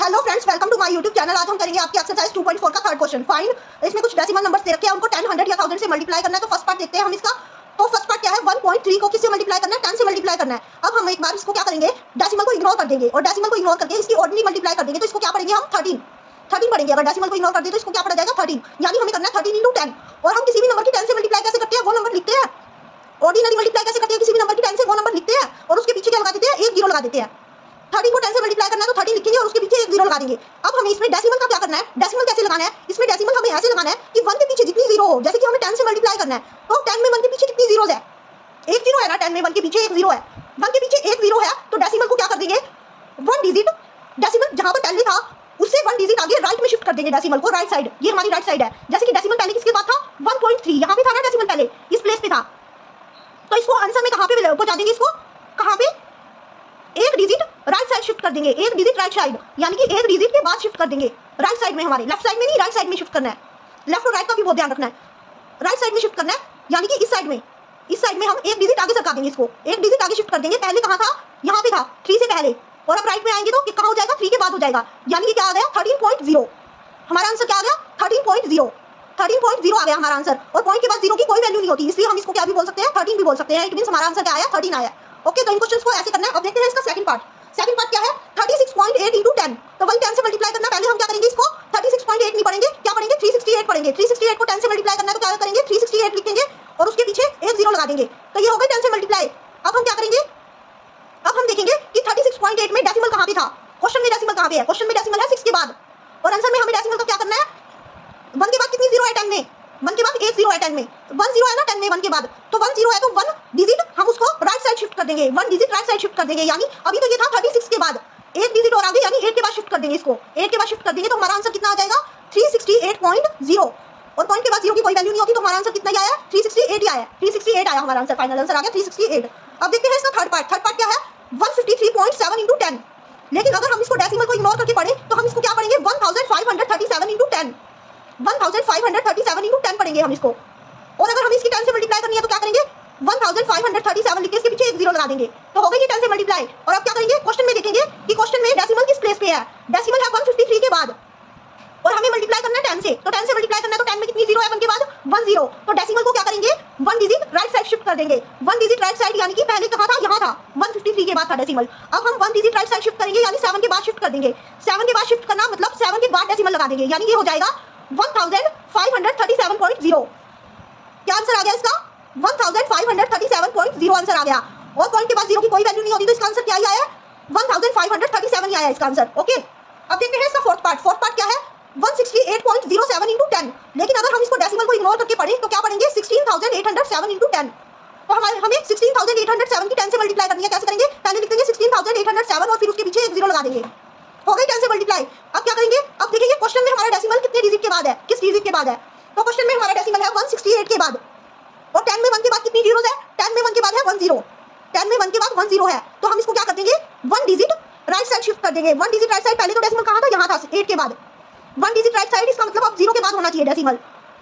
Hello friends, welcome to my YouTube channel. आज हम करेंगे आपकी एक्सरसाइज 2.4 का थर्ड क्वेश्चन। फाइंड, इसमें कुछ डेसिमल नंबर्स दे रखे हैं, उनको 10, 100 या 1000 से मल्टीप्लाई करना है। तो फर्स्ट पार्ट देखते हैं हम इसका। तो फर्स्ट पार्ट क्या है, 1.3 को किससे मल्टीप्लाई करना है, 10 से मल्टीप्लाई करना है। अब हम एक बार इसको क्या करेंगे, डेसिमल को इग्नोर कर देंगे और डेसिमल को इग्नोर करके इसकी ऑर्डिनरी मल्टीप्लाई कर देंगे। तो इसको क्या पढ़ेंगे हम, 13 पढ़ेंगे। अगर डेसिमल को इग्नोर कर दे तो इसको क्या पड़ा जाएगा, 13। यानी हमें करना है 13 × 10। और हम किसी भी नंबर की 10 से मल्टीप्लाई कैसे करते हैं, वो नंबर लिखते हैं। ऑर्डिनरी मल्टीप्लाई कैसे करते हैं, किसी भी नंबर की 10 से वो नंबर लिखते हैं और उसके पीछे क्या लगा देते हैं, एक जीरो लगा देते हैं। 13 को 10 से मल्टीप्लाई करना है तो 13 लिखेंगे और उसके पीछे एक जीरो लगा देंगे। अब हमें इसमें डेसिमल का क्या करना है, डेसिमल कैसे लगाना है। इसमें डेसिमल हमें ऐसे लगाना है कि 1 के पीछे जितनी जीरो हो, जैसे कि हमें 10 से मल्टीप्लाई करना है तो 10 में 1 के पीछे कितनी जीरोस है, एक जीरो है ना। 10 में 1 के पीछे एक जीरो है, 1 के पीछे एक जीरो है। तो डेसिमल को क्या कर देंगे, 1 डिजिट, डेसिमल जहां पर पहले था उससे 1 डिजिट आगे राइट में शिफ्ट कर देंगे डेसिमल को, राइट साइड। ये हमारी राइट साइड है। जैसे कि डेसिमल पहले किसके बाद था, 1.3, यहाँ पे था ना डेसिमल, पहले इस प्लेस पे था। तो इसको आंसर में कहाँ पे पहुंचा देंगे, इसको कहाँ पे, एक डिजिट राइट साइड शिफ्ट कर देंगे, एक डिजिट राइट साइड, यानी कि एक डिजिट के बाद शिफ्ट कर देंगे राइट साइड में। हमारे लेफ्ट साइड में नहीं, राइट साइड में शिफ्ट करना है। लेफ्ट और राइट का भी बहुत ध्यान रखना है। राइट साइड में शिफ्ट करना है, यानी कि इस साइड में हम एक डिजिट आगे सरका देंगे, इसको एक डिजिट आगे शिफ्ट कर देंगे। पहले कहाँ था, यहाँ पे था 3 से पहले, और अब राइट में आएंगे तो कहाँ हो जाएगा, 3 के बाद हो जाएगा। यानी कि क्या आ गया, 13.0। हमारा आंसर क्या आ गया, 13.0 आ गया हमारा आंसर। और पॉइंट के बाद जीरो की कोई वैल्यू नहीं होती, इसलिए हम इसको क्या भी बोल सकते हैं, 13 भी बोल सकते हैं। इट मींस हमारा आंसर क्या आया, 13 आया। ओके, तो इन क्वेश्चंस को ऐसे करना है। अब देखते हैं इसका सेकंड पार्ट। सेकंड पार्ट क्या है, 36.8 × 10। तो वही 10 से मल्टीप्लाई करना। पहले हम क्या करेंगे, इसको 36.8 नहीं पढ़ेंगे, क्या पढ़ेंगे, 368 पढ़ेंगे। 368 को 10 से मल्टीप्लाई करना है तो क्या करेंगे, 368 लिखेंगे और उसके पीछे एक जीरो लगा देंगे। तो ये हो गई 10 से मल्टीप्लाई। अब हम क्या करेंगे, अब हम देखेंगे कि 36.8 में डेसिमल कहाँ पे था। क्वेश्चन में डेसिमल कहाँ पे है, क्वेश्चन में डेसिमल है 6 के बाद, और आंसर में हमें डेसिमल का क्या करना है, 1 के बाद कितनी जीरो है 10 में, 1 के बाद एक जीरो है 10 में, 1 जीरो है ना 10 में 1 के बाद। तो 1 जीरो है तो 1 डिजिट हम उसको राइट साइड शिफ्ट कर देंगे, 1 डिजिट राइट साइड शिफ्ट कर देंगे। यानी अभी तो ये था 36 के बाद, एक डिजिट और आगे, यानी 8 के बाद शिफ्ट कर देंगे, इसको 8 के बाद शिफ्ट कर देंगे। तो हमारा आंसर कितना आ जाएगा, 368.0। और पॉइंट के बाद जीरो की कोई वैल्यू नहीं होती, तो हमारा आंसर कितना आया, 368 आया। 368 आया हमारा आंसर, फाइनल आंसर आ गया 368। अब देखते हैं इसका थर्ड पार्ट। थर्ड पार्ट क्या है, 153.7 × 10। लेकिन अगर हम इसको डेसिमल को इग्नोर करके पढ़े तो हम इसको क्या पढ़ेंगे, 1537 × 10। 1537 × 10 पढ़ेंगे हम इसको। और अगर हम इसकी 10 से मल्टीप्लाई करनी है तो क्या करेंगे, 1537 लिख के इसके पीछे एक जीरो लगा देंगे। तो हो गई ये 10 से मल्टीप्लाई। और अब क्या करेंगे, क्वेश्चन में देखेंगे कि क्वेश्चन में डेसिमल किस प्लेस पे है। डेसिमल है 153 के बाद, और हमें मल्टीप्लाई करना है 10 से। तो 10 से मल्टीप्लाई करना है तो 10 में कितनी जीरो है, 1 के बाद 1 जीरो। तो डेसिमल को क्या करेंगे, 1 डिजिट राइट साइड शिफ्ट कर देंगे। 1 डिजिट राइट साइड, यानी कि पहले कहाँ था, यहाँ था 153 के बाद था डेसिमल। अब हम 1 डिजिट राइट साइड शिफ्ट करेंगे, यानी 7 के बाद शिफ्ट कर देंगे। 7 के बाद शिफ्ट करना मतलब 7 के बाद डेसिमल लगा देंगे, यानी ये हो जाएगा 1537.0। क्या आंसर आ गया इसका, 1537.0 आंसर आ गया। और पॉइंट के बाद जीरो की कोई वैल्यू नहीं होती, तो इसका आंसर क्या ही आया, 1537 ही आया इसका आंसर। ओके, अब देखते हैं इसका फोर्थ पार्ट। फोर्थ पार्ट क्या है, 168.07 × 10। लेकिन अगर हम इसको डेसिमल को इग्नोर करके पढ़ें तो क्या पढ़ेंगे, 16,807 × 10। तो हमें 16,807 की 10 से मल्टीप्लाई करनी है। कैसे करेंगे, पहले लिख देंगे 16,807 और फिर उसके पीछे एक जीरो लगा देंगे। हो गई 10 से मल्टीप्लाई। अब क्या करेंगे, अब देखेंगे क्वेश्चन में हमारा डेसिमल कितने डिजिट के बाद है, किस डिजिट के बाद है। तो क्वेश्चन में हमारा डेसिमल है 168 के बाद, और 10 में 1 के बाद कितनी जीरोस है, 10 में 1 के बाद है 1 जीरो। 10 में 1 के बाद 1 जीरो है, तो हम इसको क्या कर देंगे, 1 डिजिट राइट साइड शिफ्ट कर देंगे। 1 डिजिट राइट साइड, पहले तो डेसिमल कहाँ था, यहाँ था 8 के बाद, 1 डिजिट राइट साइड, इसका मतलब अब जीरो के बाद होना चाहिए डेसिमल।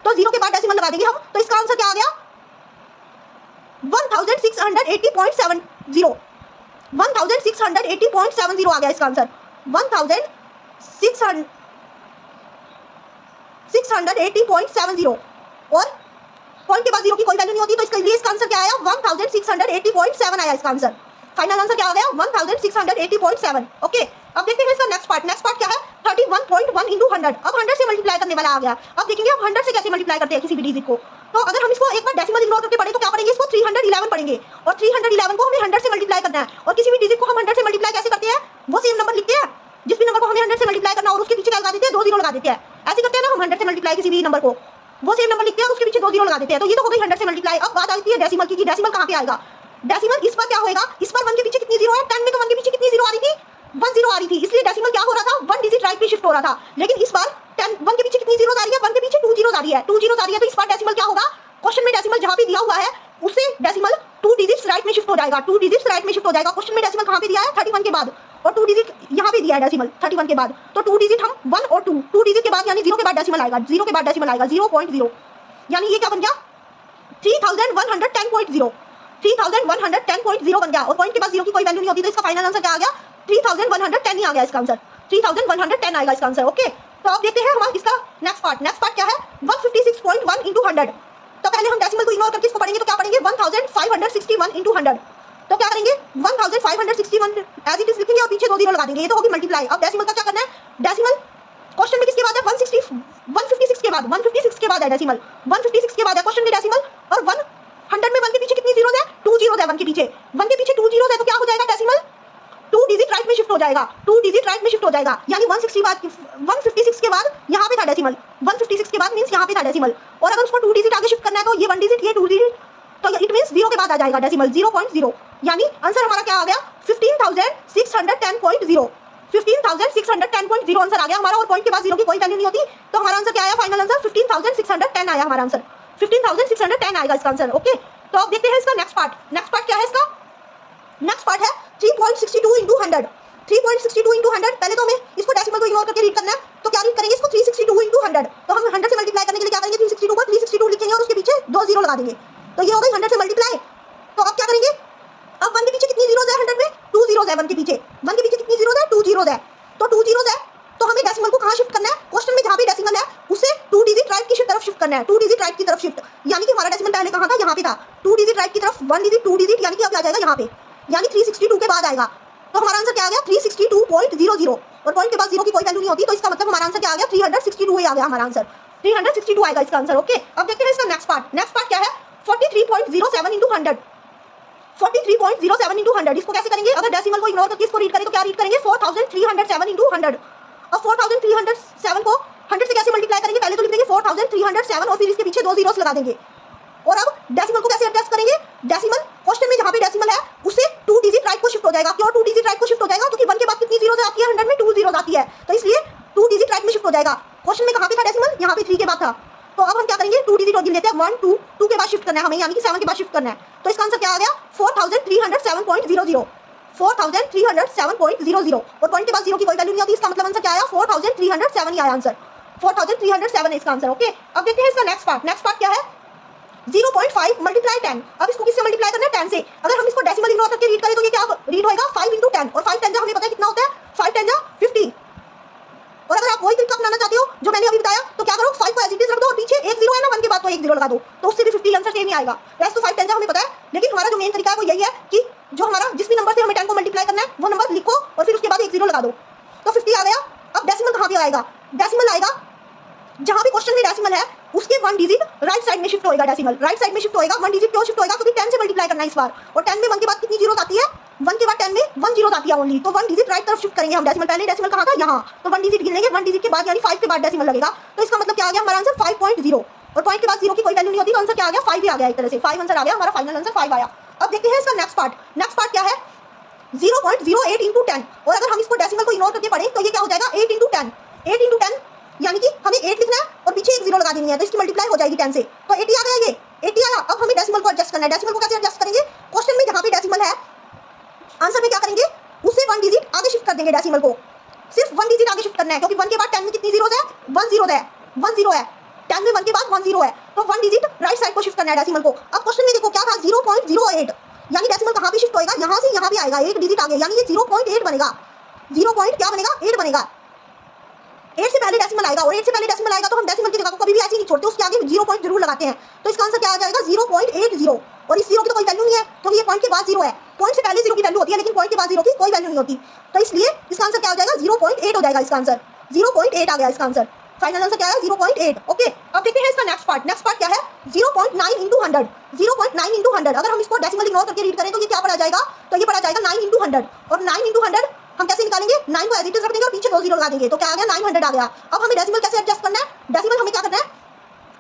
तो जीरो के बाद डेसिमल लगा देंगे हम। तो इसका आंसर क्या आ गया, 1680.70। 1680.70 आ गया इसका आंसर, 1680.70। और पॉइंट के बाद जीरो की कोई वैल्यू नहीं होती, तो इसके लिए इसका आंसर क्या आया, 1680.7 आया इसका आंसर। फाइनल आंसर क्या आ गया, 1680.7। ओके, अब देखते हैं इसका नेक्स्ट पार्ट। नेक्स्ट पार्ट क्या है, 31.1 × 100। अब 100 से मल्टीप्लाई करने वाला आ गया। अब देखेंगे हम 100 से कैसे मल्टीप्लाई करते हैं किसी भी डिजिट को। तो अगर हम इसको एक बार डेसिमल इग्नोर करके पढ़े तो क्या पढ़ेंगे, इसको 311 पढ़ेंगे। और 311 को हमें 100 से मल्टीप्लाई करना है। और किसी भी डिजिट को हम 100 से मल्टीप्लाई कैसे करते हैं, वो सेम नंबर लिखते हैं, जिस भी नंबर को हमें 100 से मल्टीप्लाई करना और उसके पीछे क्या लगा देते हैं, 2 जीरो लगा देते हैं। ऐसे करते हैं ना हम, 100 से मल्टीप्लाई किसी भी नंबर को, वो सेम नंबर लिखते हैं और उसके पीछे 2 जीरो लगा देते हैं। तो ये तो हो गई 100 से मल्टीप्लाई। अब बात आती है डेसिमल की, डेसिमल कहाँ पे आएगा। डेसिमल इस पर क्या होएगा, इस पर 1 के पीछे कितनी जीरो है, 10 में तो 1 के पीछे कितनी जीरो आ रही थी, 1 जीरो आ रही थी, इसलिए डेसिमल क्या हो रहा था, 1 डिजिट राइट पे शिफ्ट हो रहा था। लेकिन इस बार 1 के पीछे कितनी जीरो आ रही है, 1 के पीछे 2 जीरो आ रही है, 2 जीरो आ रही है। तो इस बार डेसिमल क्या होगा, क्वेश्चन में डेसिमल जहां पे दिया हुआ है उससे डेसिमल 2 डिजिट्स राइट में शिफ्ट हो जाएगा, 2 डिजिट्स राइट में शिफ्ट हो जाएगा। क्वेश्चन में डेसिमल कहां पे दिया है, 31 के बाद, और 2 डिजिट यहां पे दिया है डेसिमल 31 के बाद। तो 2 डिजिट हम 1 और 2 डिजिट के बाद, यानी 0 के बाद डेसिमल आएगा, 0 के बाद डेसिमल आएगा 0.0, यानी ये क्या बन गया, 3110.0। 3110.0 बन गया। और पॉइंट के बाद जीरो की कोई वैल्यू नहीं होती, तो इसका फाइनल आंसर क्या आ गया, 3110 ही आ गया इसका आंसर। 3110 आएगा इसका आंसर। ओके, तो अब देखते हैं हमारा इसका नेक्स्ट पार्ट क्या है 156.1 इंटू 100। तो पहले हम डेसिमल को इग्नोर करके इसको पढ़ेंगे, तो क्या पढ़ेंगे 1561 इंटू 100। तो क्या करेंगे 1561 एज इट इज लिखेंगे और पीछे 2 जीरो लगा देंगे, ये तो होगी मल्टीप्लाई। अब डेसिमल का क्या करना है, डेसिमल क्वेश्चन में किसके बाद है 156 के बाद, 156 के बाद है डेसिमल, 156 के बाद है क्वेश्चन में डेसिमल। और 100 में 1 के पीछे कितनी जीरोस है, 2 जीरोस है 1 के पीछे, 1 के पीछे 2 जीरोस है, तो क्या हो जाएगा डेसिमल 2 डिजिट राइट में शिफ्ट हो जाएगा, 2 डिजिट राइट में शिफ्ट हो जाएगा। यानी 156 के बाद यहाँ पे था डेसिमल, 156 के बाद मींस यहाँ पे था डेसिमल। और अगर उसको 2 डिजिट आगे शिफ्ट करना है तो ये 1 डिजिट, ये 2 डिजिट, तो इट मींस 0 के बाद आ जाएगा डेसिमल 0.0। यानी आंसर हमारा क्या आ गया 15,610.0, 15,610.0 आंसर आ गया हमारा। और पॉइंट के बाद 0 की कोई वैल्यू नहीं होती, तो हमारा आंसर क्या आया, फाइनल आंसर 15,610 आया हमारा आंसर, 15,610 आएगा इसका आंसर। ओके, तो अब देखते हैं इसका नेक्स्ट पार्ट क्या है इसका, नेक्स्ट पार्ट है 3.62 इंटू 100, 3.62 इंटू 100। पहले तो हमें इसको डेसिमल को इग्नोर करके रीड करना है, तो क्या रीड करेंगे इसको 362 इंटू 100। तो हम 100 से मल्टीप्लाई करने के लिए क्या करेंगे 362 को 362 लिखेंगे और उसके पीछे 2 जीरो लगा देंगे, तो ये हो गई 100 से मल्टीप्लाई। तो अब क्या करेंगे, अब 1 के पीछे कितनी जीरोस है 100 में, 2 जीरोस है 1 के पीछे, 1 के पीछे कितनी जीरोस है 2 जीरोस है, तो 2 जीरोस है, तो हमें डेसिमल को कहाँ शिफ्ट करना है, क्वेश्चन में जहाँ भी डेसिमल है उससे 2 डिजिट राइट की तरफ शिफ्ट करना है, 2 डिजिट राइट की तरफ शिफ्ट। यानी कि हमारा डेसिमल पहले कहाँ था, यहाँ पे था, 2 डिजिट राइट की तरफ, 1 डिजिट 2 डिजिट, यानी कि अब आ जाएगा यहाँ पे, यानी 362 के बाद आएगा। तो हमारा आंसर क्या आ गया 362.00, और पॉइंट के बाद 0 की कोई वैल्यू नहीं होती, तो इसका मतलब हमारा आंसर क्या आ गया 362 ही आ गया हमारा आंसर, 362 आएगा इसका आंसर। ओके, अब देखते हैं इसका नेक्स्ट पार्ट क्या है 43.07 इंटू 100, 43.07 इंटू 100। इसको कैसे करेंगे, अगर डेसिमल को इग्नोर करके इसको रीड करें तो क्या रीड करेंगे 4307 इंटू 100। अब 4307 को 100 से कैसे मल्टीप्लाई करेंगे, पहले तो लिख देंगे 4307 और फिर इसके पीछे 2 जीरोस लगा देंगे। और अब डेसिमल को कैसे एडजस्ट करेंगे, डेसिमल क्वेश्चन में जहाँ पे डेसिमल है उससे 2 डिजिट राइट को शिफ्ट हो जाएगा। क्यों 2 डिजिट राइट को शिफ्ट हो जाएगा, क्योंकि 1 के बाद कितनी जीरोस आती है 100 में 2 जीरोस आती है, तो इसलिए 2 डिजिट राइट में शिफ्ट हो जाएगा। क्वेश्चन में कहाँ पे था डेसिमल, यहाँ पे 3 के बाद था, तो अब हम क्या करेंगे 2 डिजिट और गिन लेते हैं 1 2 2 के बाद शिफ्ट करना है हमें, यानी कि 7 के बाद शिफ्ट करना है। तो इसका आंसर क्या आ गया 4307.00, 4307.00, और पॉइंट के बाद 0 की कोई वैल्यू नहीं होती, इसका मतलब आंसर क्या आया 4307 ही आया आंसर, 4307 है इसका आंसर। ओके, अब देखते हैं इसका नेक्स्ट पार्ट क्या है 0.5 मल्टीप्लाई 10। अब इसको किससे मल्टीप्लाई करना है 10 से। अगर हम इसको डेसिमल इग्नोर करके रीड करें तो ये क्या रीड होएगा 5 इंटू 10, और 5 10 हमें पता है कितना होता है 5 10 50। और अगर आप वही तरीका अपनाना चाहते हो जो मैंने अभी बताया, तो क्या करो 5 को एज इट इज रख दो और पीछे एक जीरो है ना 1 के बाद, तो एक जीरो लगा दो, तो उससे भी 50 आंसर सेम ही आएगा। वैसे तो 5 10 हमें पता है, लेकिन हमारा जो मेन तरीका है वो यही है कि जो हमारा जिस भी नंबर से हमें 10 को मल्टीप्लाई करना है वो नंबर लिखो और फिर उसके बाद एक जीरो लगा दो, तो 50 आ गया। अब डेसिमल कहाँ पे आएगा, डेसिमल आएगा जहाँ भी क्वेश्चन में डेसिमल है उसके 1 डिजिट राइट साइड में शिफ्ट होएगा, डेसिमल राइट साइड में शिफ्ट होएगा। 1 डिजिट क्यों शिफ्ट होएगा, क्योंकि 10 से मल्टीप्लाई करना है इस बार, और 10 में 1 के बाद कितनी जीरोस आती है, 1 के बाद 10 में 1 जीरोस आती है ओनली, तो 1 डिजिट राइट तरफ शिफ्ट करेंगे हम। डेसिमल पहले डेसिमल कहाँ था यहाँ, तो 1 डिजिट गिन लेंगे, 1 डिजिट के बाद यानी 5 के बाद डेसिमल लगेगा, तो इसका मतलब क्या आ गया हमारा आंसर 5.0, और पॉइंट के बाद 0 की कोई वैल्यू नहीं होती, तो आंसर क्या आ गया 5 ही आ गया, एक तरह से 5 आंसर आ गया हमारा, फाइनल आंसर 5 आया। अब देखते हैं इसका नेक्स्ट पार्ट क्या है 0.08 इंटू 10, और अगर हम इसको डेसिमल को इग्नोर करके पढ़ें तो ये क्या हो जाएगा 8 इंटू 10, 8 इंटू 10, यानी कि हमें 8 लिखना है और पीछे एक जीरो लगा देनी है, तो इसकी मल्टीप्लाई हो जाएगी 10 से, तो 80 आ गया, ये 80 आया। अब हमें डेसिमल को एडजस्ट करना है, डेसिमल को कैसे एडजस्ट करेंगे, क्वेश्चन में जहाँ पे डेसिमल है आंसर में क्या करेंगे उससे 1 डिजिट आगे शिफ्ट कर देंगे, डेसिमल को सिर्फ 1 डिजिट आगे शिफ्ट करना है, क्योंकि 1 के बाद 10 में कितनी जीरोस है 1 जीरो है, 1 जीरो है, 10 में 1 के बाद 1 जीरो है, तो 1 डिजिट राइट साइड को शिफ्ट करना है डेसिमल को। अब क्वेश्चन में देखो क्या था 0.08, यानी डेसिमल कहाँ पे शिफ्ट होएगा, यहाँ से यहाँ पे आएगा, एक डिजिट आगे, यानी ये 0.8 बनेगा, 8 बनेगा। 8 से पहले डेसिमल आएगा, और 8 से पहले डेसिमल आएगा तो हम डेसिमल की जगह को कभी भी ऐसे नहीं छोड़ते, उसके आगे 0 पॉइंट जरूर लगाते हैं, तो इसका आंसर क्या आ जाएगा 0.80, और इस 0 की तो कोई वैल्यू नहीं है क्योंकि ये पॉइंट के बाद 0 है, पॉइंट से पहले 0 की वैल्यू होती है लेकिन पॉइंट के बाद 0 की कोई वैल्यू नहीं होती, तो इसलिए इसका आंसर क्या हो जाएगा 0.8 हो जाएगा, इसका आंसर 0.8 आ गया इसका आंसर, फाइनल आंसर क्या है 0.8। ओके, अब देखते हैं इसका नेक्स्ट पार्ट क्या है 0.9 इंटू 100, 0.9 इंटू 100। अगर हम इसको डेसिमल इग्नोर करके रीड करें तो ये क्या पड़ा जाएगा, तो ये पड़ा जाएगा 9 इंटू 100, और 9 इंटू 100 हम कैसे निकालेंगे, 9 को एज इट इज रख देंगे और पीछे 2 जीरो लगा देंगे, तो क्या आ गया 900 आ गया। अब हमें डेसिमल कैसे एडजस्ट करना है, डेसिमल हमें क्या करना है,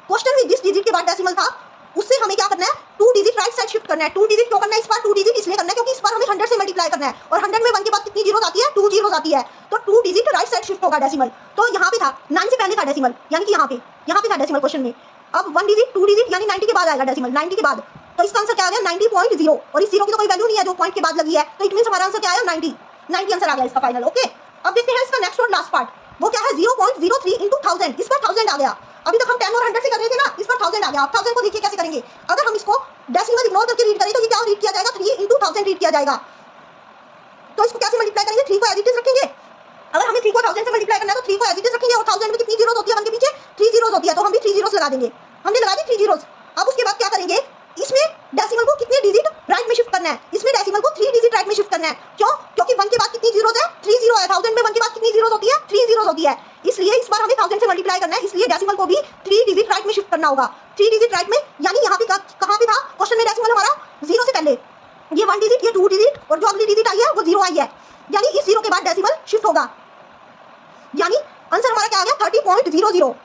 क्वेश्चन में जिस डिजिट के बाद डेसिमल था उससे हमें क्या करना है 2 डिजिट राइट साइड शिफ्ट करना है। 2 डिजिट क्यों करना है इस बार, 2 डिजिट इसलिए करना है क्योंकि इस बार हमें 100 से मल्टीप्लाई करना है, और 100 में 1 के बाद कितनी जीरोस आती है 2 जीरोस आती है, तो 2 डिजिट राइट साइड शिफ्ट होगा डेसिमल। तो यहाँ पे था 9 से पहले था डेसिमल, यानी कि यहाँ पे था डेसिमल क्वेश्चन में। अब 1 डिजिट 2 डिजिट यानी 90 के बाद आएगा डेसिमल, 90 के बाद, तो इसका आंसर क्या आ गया 90.0, और इस 0 की तो कोई वैल्यू नहीं है जो पॉइंट के बाद लगी है, तो इट मींस हमारा आंसर क्या आया 90 आंसर आ गया इसका फाइनल। ओके, अब देखते हैं इसका नेक्स्ट और लास्ट पार्ट, वो क्या है 0.03 इंटू 1000, इस बार 1000 आ गया। अभी तक हम 10 और 100 से कर रहे थे ना, इस बार 1000 आ गया। अब 1000 को देखिए कैसे करेंगे, अगर हम इसको डेसिमल इग्नोर करके रीड करें तो ये क्या रीड किया जाएगा 3 इंटू 1000 रीड किया जाएगा, तो इसको कैसे मल्टीप्लाई करेंगे, 3 को एज इट इज रखेंगे, अगर हमें 3 को 1000 से मल्टीप्लाई करना है तो 3 को एज इट इज रखेंगे और 1000 में कितनी जीरोस होती है, 1 के पीछे 3 जीरोस होती है, तो हम भी 3 जीरोस लगा देंगे। हमने लगा दी 3 जीरोस। अब उसके बाद क्या करेंगे, इसमें डेसिमल को कितने डिजिट राइट में शिफ्ट करना है, इसमें डेसिमल को 3 डिजिट राइट में शिफ्ट करना है। क्यों? क्योंकि 1 के बाद कितनी जीरोस है, 3 जीरो है। 1000 में 1 के बाद कितनी जीरोस होती है, 3 जीरोस होती है। इसलिए इस बार हमें 1000 से मल्टीप्लाई करना है, इसलिए डेसिमल को भी 3 डिजिट राइट में शिफ्ट करना होगा। 3 डिजिट राइट में, यानी यहाँ पे कहाँ पे था क्वेश्चन में डेसिमल हमारा 0 से पहले, ये 1 डिजिट, ये 2 डिजिट और जो अगली डिजिट आई है वो 0 आई है, यानी इस 0 के बाद डेसिमल शिफ्ट होगा, यानी आंसर हमारा क्या आ गया 30.00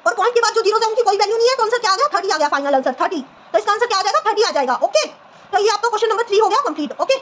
और पॉइंट के बाद जो जीरो है उनकी कोई वैल्यू नहीं है, तो आंसर क्या आ गया 30 आ गया, फाइनल आंसर 30। तो इसका आंसर क्या आ जाएगा 30 आ जाएगा। ओके, तो ये आपका क्वेश्चन नंबर 3 हो गया कंप्लीट। ओके।